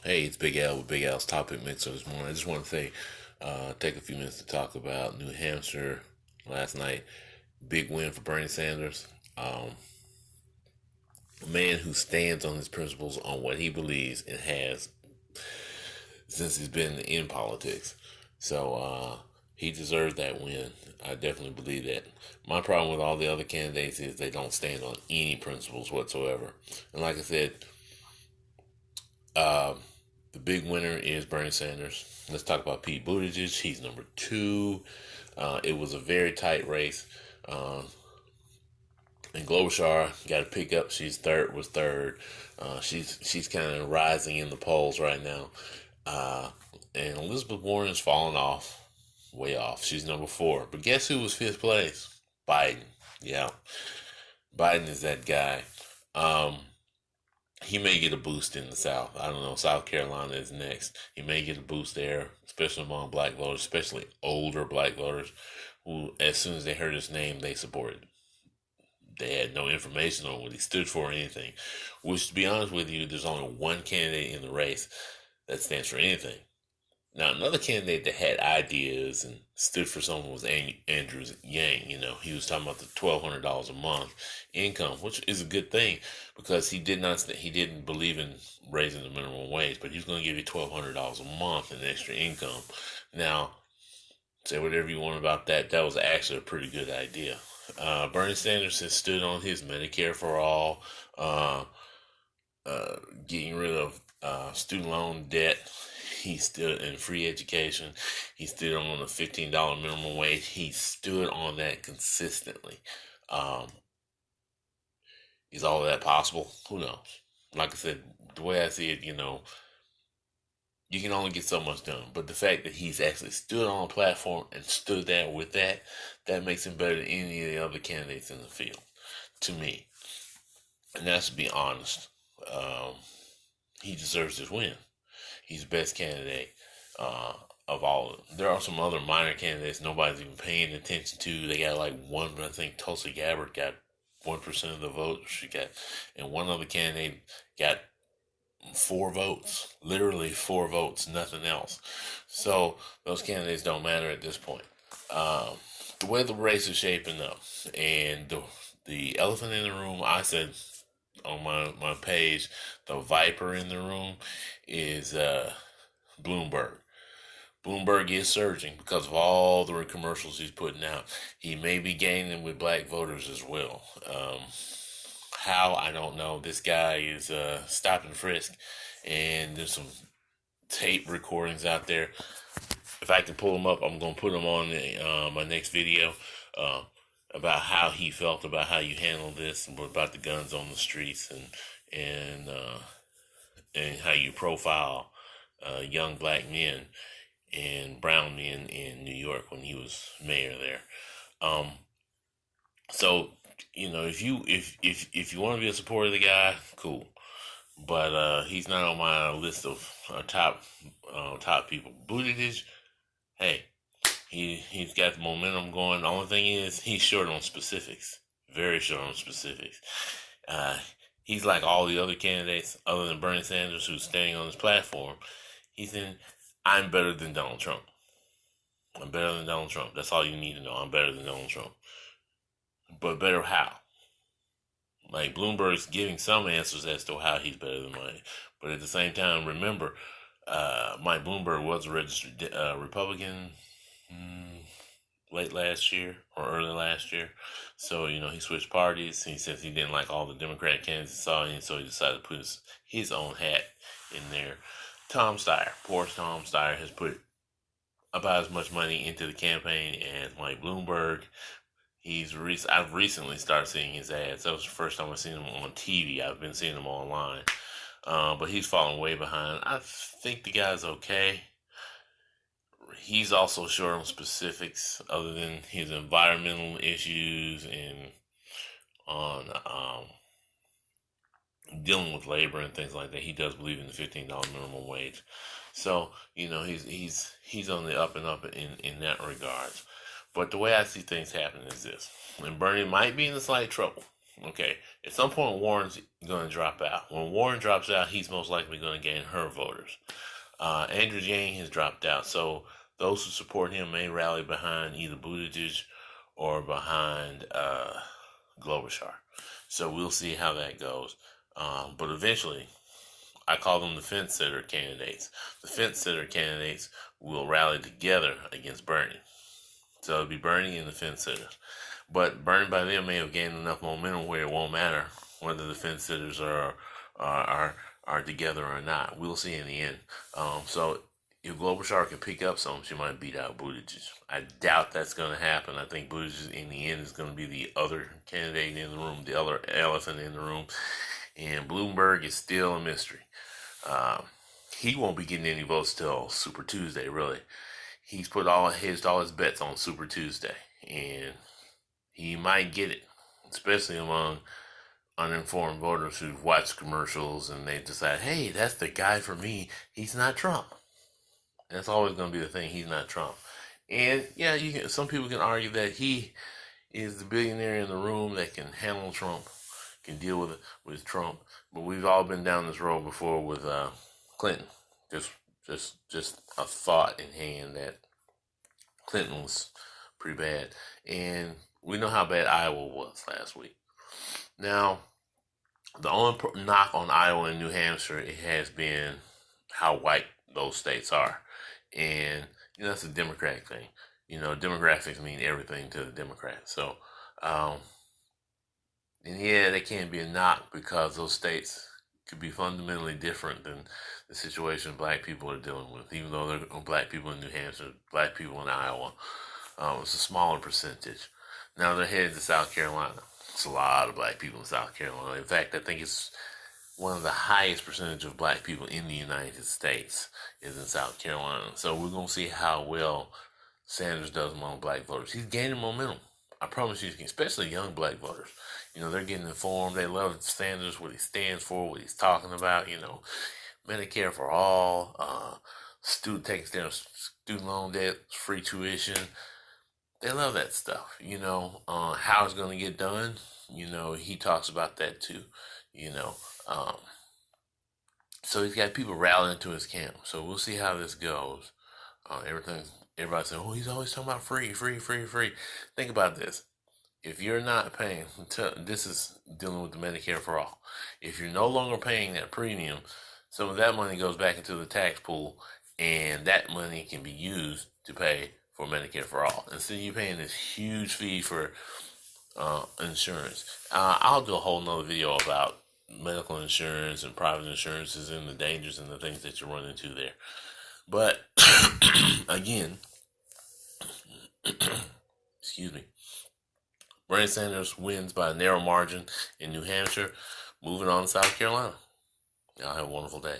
Hey, it's Big Al with Big Al's Topic Mixer this morning. I just want to take a few minutes to talk about New Hampshire last night. Big win for Bernie Sanders. A man who stands on his principles, on what he believes, and has since he's been in politics. So he deserves that win. I definitely believe that. My problem with all the other candidates is they don't stand on any principles whatsoever. And like I said, uh, the big winner is Bernie Sanders. Let's talk about Pete Buttigieg. He's number two. It was a very tight race. Uh, and Klobuchar got to pick up. She's third. Was third. She's kind of rising in the polls right now. Uh, and Elizabeth Warren is falling off, way off. She's number four. But guess who was fifth place? Biden. Yeah, Biden is that guy. Um, he may get a boost in the South. I don't know. South Carolina is next. He may get a boost there, especially among black voters, especially older black voters who, as soon as they heard his name, they supported. They had no information on what he stood for or anything. Which, to be honest with you, there's only one candidate in the race that stands for anything. Now, another candidate that had ideas and stood for something was Andrew Yang. You know, he was talking about the $1,200 a month income, which is a good thing because he didn't believe in raising the minimum wage, but he was going to give you $1,200 a month in extra income. Now, say whatever you want about that. That was actually a pretty good idea. Bernie Sanders has stood on his Medicare for all, uh, getting rid of student loan debt. He stood in free education. He stood on a $15 minimum wage. He stood on that consistently. Um, is all of that possible? Who knows? Like I said, the way I see it, you can only get so much done. But the fact that he's actually stood on a platform and stood there with that, that makes him better than any of the other candidates in the field, to me. And that's to be honest. Um, he deserves this win. He's the best candidate of all of them. There are some other minor candidates nobody's even paying attention to. They got like one, I think Tulsi Gabbard got 1% of the vote. She got, and one other candidate got four votes, literally four votes, nothing else. So those candidates don't matter at this point. The way the race is shaping up, and the elephant in the room, I said on my page, the viper in the room is Bloomberg. Bloomberg is surging because of all the commercials he's putting out. He may be gaining with black voters as well. How, I don't know. This guy is stop and frisk, and there's some tape recordings out there. If I can pull them up, I'm going to put them on my next video uh, about how he felt about how you handle this, and about the guns on the streets, and how you profile young black men and brown men in New York when he was mayor there. Um, so if you want to be a supporter of the guy, cool. But he's not on my list of top people. Buttigieg, hey, he's got the momentum going. The only thing is he's short on specifics, very short on specifics. Uh, he's like all the other candidates, other than Bernie Sanders, who's standing on his platform. He's in. I'm better than Donald Trump. I'm better than Donald Trump. That's all you need to know. I'm better than Donald Trump. But better how? Like Bloomberg's giving some answers as to how he's better than mine. But at the same time, remember, Mike Bloomberg was a registered Republican late last year or early last year. So, he switched parties. He says he didn't like all the Democratic candidates he saw, and so he decided to put his own hat in there. Tom Steyer, poor Tom Steyer, has put about as much money into the campaign as Mike Bloomberg. I've recently started seeing his ads. That was the first time I've seen him on TV. I've been seeing him online. But he's falling way behind. I think the guy's okay. He's also short on specifics other than his environmental issues and on dealing with labor and things like that. He does believe in the $15 minimum wage. So, he's on the up and up in that regards. But the way I see things happening is this. And Bernie might be in a slight trouble. Okay, at some point Warren's going to drop out. When Warren drops out, he's most likely going to gain her voters. Andrew Yang has dropped out, so those who support him may rally behind either Buttigieg or behind Klobuchar. So we'll see how that goes. But eventually, I call them the fence sitter candidates. The fence sitter candidates will rally together against Bernie. So it'll be Bernie and the fence sitters. But Bernie by then may have gained enough momentum where it won't matter whether the fence sitters are together or not. We'll see in the end. So if Klobuchar can pick up some, she might beat out Buttigieg. I doubt that's going to happen. I think Buttigieg in the end is going to be the other candidate in the room, the other elephant in the room. And Bloomberg is still a mystery. He won't be getting any votes till Super Tuesday, really. He's hedged all his bets on Super Tuesday, and he might get it, especially among uninformed voters who've watched commercials and they decide, hey, that's the guy for me. He's not Trump. That's always going to be the thing. He's not Trump. And yeah, some people can argue that he is the billionaire in the room that can handle Trump, can deal with Trump. But we've all been down this road before with Clinton. Just a thought in hand that Clinton was pretty bad. And we know how bad Iowa was last week. Now, the only knock on Iowa and New Hampshire, it has been how white those states are. And, that's a Democratic thing. Demographics mean everything to the Democrats. So, and yeah, they can't be a knock because those states could be fundamentally different than the situation black people are dealing with. Even though there are black people in New Hampshire, black people in Iowa, it's a smaller percentage. Now they're headed to South Carolina. It's a lot of black people in South Carolina. In fact, I think it's one of the highest percentage of black people in the United States is in South Carolina. So we're going to see how well Sanders does among black voters. He's gaining momentum. I promise you, especially young black voters. They're getting informed. They love Sanders, what he stands for, what he's talking about. Medicare for all, taking care of student loan debt, free tuition. They love that stuff. How it's going to get done. He talks about that too. So he's got people rallying to his camp. So we'll see how this goes. Everybody saying, oh, he's always talking about free. Think about this. If you're not paying, this is dealing with the Medicare for all. If you're no longer paying that premium, some of that money goes back into the tax pool, and that money can be used to pay for Medicare for all. Instead of you paying this huge fee for insurance. I'll do a whole nother video about medical insurance and private insurances and the dangers and the things that you run into there. But again, excuse me, Bernie Sanders wins by a narrow margin in New Hampshire. Moving on to South Carolina. Y'all have a wonderful day.